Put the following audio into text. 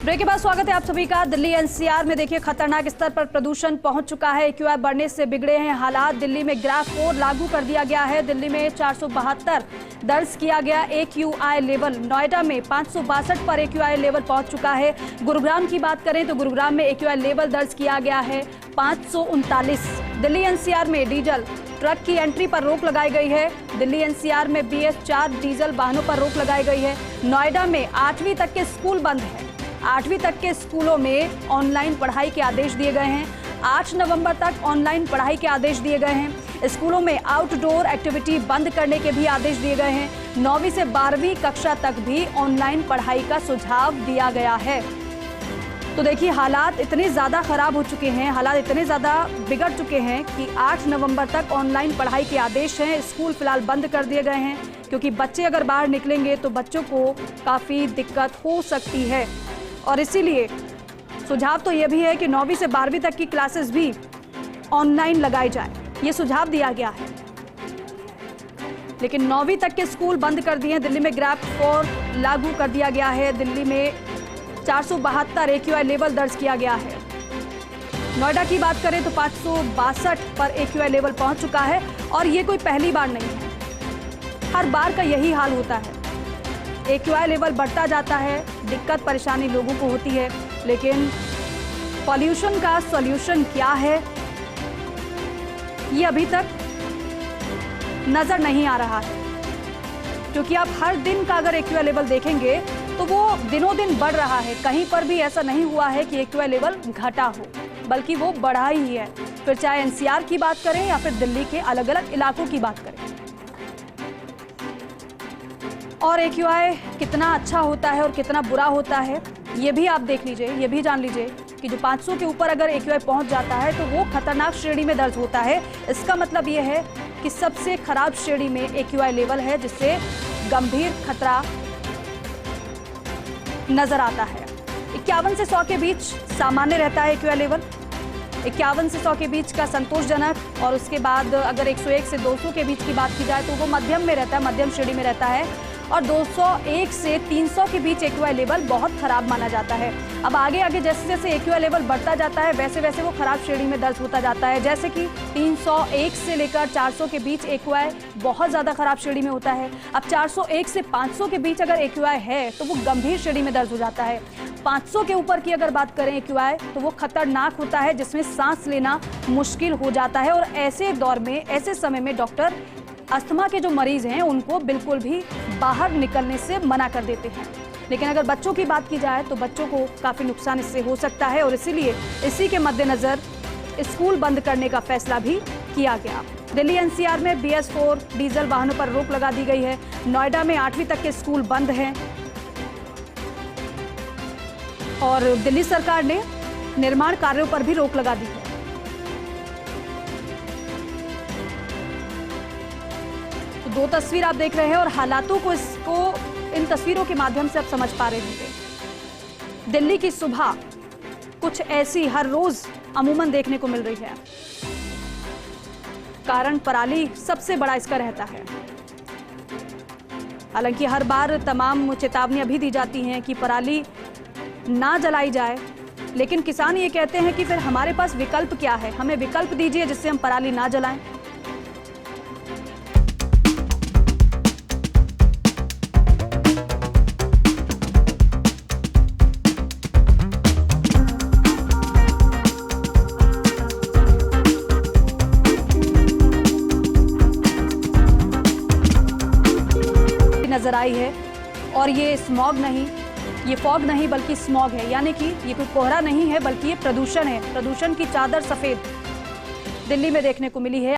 Break के बाद स्वागत है आप सभी का। दिल्ली एनसीआर में देखिए खतरनाक स्तर पर प्रदूषण पहुंच चुका है। एक्यूआई बढ़ने से बिगड़े हैं हालात। दिल्ली में ग्राफ 4 लागू कर दिया गया है। दिल्ली में 472 दर्ज किया गया एक्यूआई लेवल। नोएडा में 562 पर एक्यूआई लेवल पहुंच चुका है। गुरुग्राम की बात करें तो गुरुग्राम में एक्यूआई लेवल दर्ज किया गया है 539। दिल्ली एनसीआर में डीजल ट्रक की एंट्री पर रोक लगाई गई है। दिल्ली एनसीआर में BS4 डीजल वाहनों पर रोक लगाई गई है। नोएडा में 8वीं तक के स्कूल बंद है। 8वीं तक के स्कूलों में ऑनलाइन पढ़ाई के आदेश दिए गए हैं। 8 नवंबर तक ऑनलाइन पढ़ाई के आदेश दिए गए हैं। स्कूलों में आउटडोर एक्टिविटी बंद करने के भी आदेश दिए गए हैं। 9वीं से 12वीं कक्षा तक भी ऑनलाइन पढ़ाई का सुझाव दिया गया है। तो देखिए हालात इतने ज़्यादा खराब हो चुके हैं, हालात इतने ज़्यादा बिगड़ चुके हैं कि 8 नवंबर तक ऑनलाइन पढ़ाई के आदेश हैं। स्कूल फिलहाल बंद कर दिए गए हैं क्योंकि बच्चे अगर बाहर निकलेंगे तो बच्चों को काफ़ी दिक्कत हो सकती है। और इसीलिए सुझाव तो ये भी है कि 9वीं से 12वीं तक की क्लासेस भी ऑनलाइन लगाई जाए, ये सुझाव दिया गया है। लेकिन 9वीं तक के स्कूल बंद कर दिए हैं। दिल्ली में ग्राफ 4 लागू कर दिया गया है। दिल्ली में 472 एक्यूआई लेवल दर्ज किया गया है। नोएडा की बात करें तो 562 पर एक्यूआई लेवल पहुंच चुका है। और ये कोई पहली बार नहीं है, हर बार का यही हाल होता है। एक्यूआई लेवल बढ़ता जाता है, दिक्कत परेशानी लोगों को होती है। लेकिन पॉल्यूशन का सॉल्यूशन क्या है, ये अभी तक नजर नहीं आ रहा है। क्योंकि आप हर दिन का अगर एक्यूआई लेवल देखेंगे तो वो दिनों दिन बढ़ रहा है। कहीं पर भी ऐसा नहीं हुआ है कि एक्यूआई लेवल घटा हो, बल्कि वो बढ़ा ही है। फिर चाहे एनसीआर की बात करें या फिर दिल्ली के अलग अलग इलाकों की बात करें। और एक्यूआई कितना अच्छा होता है और कितना बुरा होता है, ये भी आप देख लीजिए, ये भी जान लीजिए कि जो 500 के ऊपर अगर एक्यूआई पहुंच जाता है तो वो खतरनाक श्रेणी में दर्ज होता है। इसका मतलब ये है कि सबसे खराब श्रेणी में एक्यूआई लेवल है, जिससे गंभीर खतरा नजर आता है। 51 से 100 के बीच सामान्य रहता है एक्यूआई लेवल। 51 से 100 के बीच का संतोषजनक, और उसके बाद अगर 101 से 200 के बीच की बात की जाए तो वो मध्यम में रहता है, मध्यम श्रेणी में रहता है। और 201 से 300 के बीच एक्यूआई लेवल बहुत खराब माना जाता है। अब आगे आगे जैसे जैसे एक्यूआई लेवल बढ़ता जाता है वैसे वैसे वो खराब श्रेणी में दर्ज होता जाता है। जैसे कि 301 से लेकर 400 के बीच एक्यूआई बहुत ज़्यादा खराब श्रेणी में होता है। अब 401 से 500 के बीच अगर एक्यूआई है तो वो गंभीर श्रेणी में दर्ज हो जाता है। 500 के ऊपर की अगर बात करें एक्यूआई तो वो खतरनाक होता है, जिसमें सांस लेना मुश्किल हो जाता है। और ऐसे दौर में, ऐसे समय में डॉक्टर अस्थमा के जो मरीज हैं उनको बिल्कुल भी बाहर निकलने से मना कर देते हैं। लेकिन अगर बच्चों की बात की जाए तो बच्चों को काफ़ी नुकसान इससे हो सकता है। और इसीलिए इसी के मद्देनज़र स्कूल बंद करने का फैसला भी किया गया। दिल्ली एनसीआर में BS4 डीजल वाहनों पर रोक लगा दी गई है। नोएडा में 8वीं तक के स्कूल बंद हैं। और दिल्ली सरकार ने निर्माण कार्यों पर भी रोक लगा दी है। तो 2 तस्वीर आप देख रहे हैं और हालातों को इन तस्वीरों के माध्यम से आप समझ पा रहे होंगे। दिल्ली की सुबह कुछ ऐसी हर रोज अमूमन देखने को मिल रही है। कारण पराली सबसे बड़ा इसका रहता है। हालांकि हर बार तमाम चेतावनियां भी दी जाती हैं कि पराली ना जलाई जाए, लेकिन किसान ये कहते हैं कि फिर हमारे पास विकल्प क्या है, हमें विकल्प दीजिए जिससे हम पराली ना जलाएं। नजर आई है। और ये स्मॉग नहीं, ये फॉग नहीं बल्कि स्मॉग है, यानी कि ये कोई कोहरा नहीं है बल्कि ये प्रदूषण है। प्रदूषण की चादर सफेद दिल्ली में देखने को मिली है।